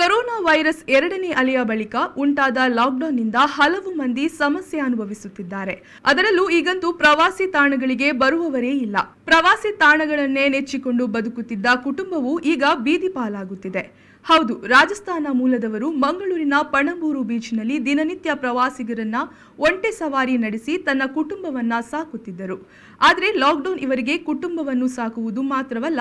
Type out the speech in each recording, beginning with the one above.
Corona virus ಎರಡನೇ ಅಲೆಯ ಬಳಿಕ ಉಂಟಾದ ಲಾಕ್ಡೌನ್ನಿಂದ ಹಲವು ಮಂದಿ ಸಮಸ್ಯೆ ಅನುಭವಿಸುತ್ತಿದ್ದಾರೆ. ಅದರಲ್ಲೂ ಈಗಂತೂ ಪ್ರವಾಸಿ ತಾಣಗಳಿಗೆ ಬರುವವರೇ ಇಲ್ಲ. ಪ್ರವಾಸಿ ತಾಣಗಳನ್ನೇ ನೆಚ್ಚಿಕೊಂಡು ಬದುಕುತ್ತಿದ್ದ ಕುಟುಂಬವು ಈಗ ಬೀದಿ ಪಾಲಾಗುತ್ತಿದೆ. ಹೌದು, ರಾಜಸ್ಥಾನ ಮೂಲದವರು ಮಂಗಳೂರಿನ ಪಣಂಬೂರು ಬೀಚ್ನಲ್ಲಿ ದಿನನಿತ್ಯ ಪ್ರವಾಸಿಗರನ್ನ ಒಂಟೆ ಸವಾರಿ ನಡೆಸಿ ತನ್ನ ಕುಟುಂಬವನ್ನ ಸಾಕುತ್ತಿದ್ದರು. ಆದರೆ ಲಾಕ್ಡೌನ್ ಇವರಿಗೆ ಕುಟುಂಬವನ್ನು ಸಾಕುವುದು ಮಾತ್ರವಲ್ಲ,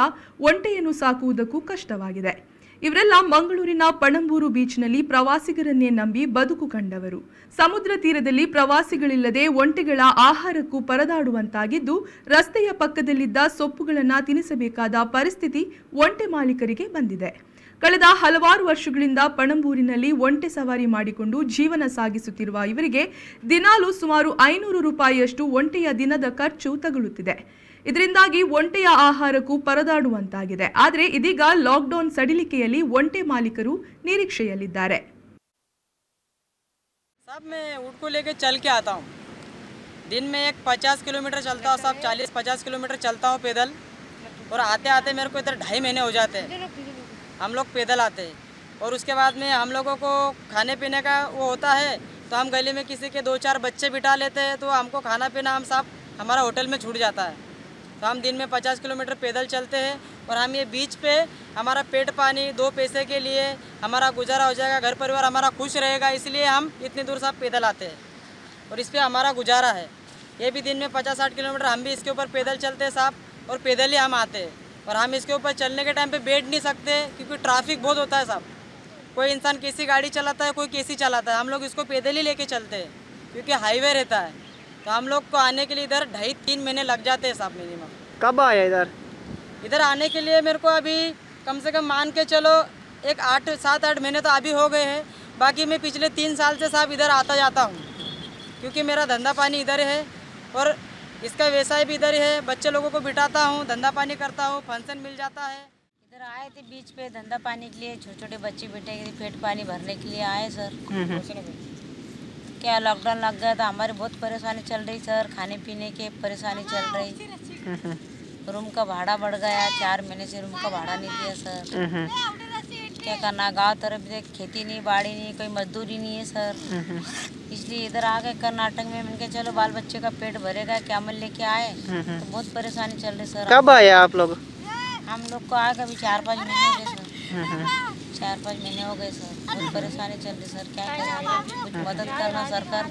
ಒಂಟೆಯನ್ನು ಸಾಕುವುದಕ್ಕೂ ಕಷ್ಟವಾಗಿದೆ. ಇವರೆಲ್ಲ ಮಂಗಳೂರಿನ ಪಣಂಬೂರು ಬೀಚ್ನಲ್ಲಿ ಪ್ರವಾಸಿಗರನ್ನೇ ನಂಬಿ ಬದುಕು ಕಂಡವರು. ಸಮುದ್ರ ತೀರದಲ್ಲಿ ಪ್ರವಾಸಿಗಳಿಲ್ಲದೆ ಒಂಟೆಗಳ ಆಹಾರಕ್ಕೂ ಪರದಾಡುವಂತಾಗಿದ್ದು, ರಸ್ತೆಯ ಪಕ್ಕದಲ್ಲಿದ್ದ ಸೊಪ್ಪುಗಳನ್ನು ತಿನ್ನಿಸಬೇಕಾದ ಪರಿಸ್ಥಿತಿ ಒಂಟೆ ಮಾಲೀಕರಿಗೆ ಬಂದಿದೆ. ಕಳೆದ ಹಲವಾರು ವರ್ಷಗಳಿಂದ ಪಣಂಬೂರಿನಲ್ಲಿ ಒಂಟೆ ಸವಾರಿ ಮಾಡಿಕೊಂಡು ಜೀವನ ಸಾಗಿಸುತ್ತಿರುವ ಇವರಿಗೆ ದಿನಾಲೂ ಸುಮಾರು 500 ರೂಪಾಯಿಯಷ್ಟು ಒಂಟೆಯ ದಿನದ ಖರ್ಚು ತಗುಲುತ್ತಿದೆ. ಇದರಿಂದಾಗಿ ಒಂಟೆಯ ಆಹಾರಕ್ಕೂ ಪರದಾಡುವಂತಾಗಿದೆ. ಆದರೆ ಇದೀಗ ಲಾಕ್ಡೌನ್ ಸಡಿಲಿಕೆಯಲ್ಲಿ ಒಂಟೆ ಮಾಲೀಕರು ನಿರೀಕ್ಷೆಯಲ್ಲಿದ್ದಾರೆ. साहब मैं ऊँट को लेके चल के आता हूँ। दिन में एक 50 किलोमीटर चलता हूँ साहब, 40-50 किलोमीटर चलता हूँ पैदल। और आते आते मेरे को इधर 2.5 महीने हो जाते हैं, हम लोग पैदल आते हैं। और उसके बाद में हम लोगों को खाने पीने का वो होता है, तो हम गली में किसी के 2-4 बच्चे बिठा लेते हैं, तो हमको खाना पीना हम साहब हमारा होटल में छूट जाता है। तो हम दिन में 50 किलोमीटर पैदल चलते हैं और हम ये बीच पे हमारा पेट पानी 2 पैसे के लिए हमारा गुजारा हो जाएगा, घर परिवार हमारा खुश रहेगा, इसलिए हम इतनी दूर साहब पैदल आते हैं और इस पर हमारा गुजारा है। ये भी दिन में 50-60 किलोमीटर हम भी इसके ऊपर पैदल चलते हैं साहब, और पैदल ही हम आते हैं। और हम इसके ऊपर चलने के टाइम पे बैठ नहीं सकते क्योंकि ट्रैफिक बहुत होता है साहब। कोई इंसान कैसी गाड़ी चलाता है, कोई कैसी चलाता है, हम लोग इसको पैदल ही लेके चलते हैं क्योंकि हाईवे रहता है। तो हम लोग को आने के लिए इधर 2.5-3 महीने लग जाते हैं साहब मिनिमम। कब आया इधर आने के लिए मेरे को अभी कम से कम मान के चलो एक 7-8 महीने तो अभी हो गए हैं। बाकी मैं पिछले 3 साल से साहब इधर आता जाता हूँ क्योंकि मेरा धंधा पानी इधर है और इसका व्यवसाय भी इधर है। बच्चे लोगों को बिठाता हूँ, धंधा पानी करता हूँ, फंक्शन मिल जाता है। इधर आए थे बीच पे धंधा पानी के लिए, छोटे छोटे बच्चे बेटे पेट पानी भरने के लिए आए सर। क्या लॉकडाउन लग गया था, हमारी बहुत परेशानी चल रही सर, खाने पीने की परेशानी चल रही। रूम का भाड़ा बढ़ गया, 4 महीने से रूम का भाड़ा नहीं दिया सर। क्या करना, गांव तरफ खेती नहीं, बाड़ी नहीं, कोई मजदूरी नहीं है सर। इसलिए इधर आ गए कर्नाटक में। मैंने चलो बाल बच्चे का पेट भरेगा, क्या मन लेके आए, तो बहुत परेशानी चल रही सर। कब आया आप लोग? हम लोग को आए अभी 4-5 महीने हो गए सर। 4-5 महीने हो गए सर, बहुत परेशानी चल रही सर। क्या करें, कुछ मदद करना सरकार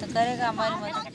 तो करेगा हमारी मदद।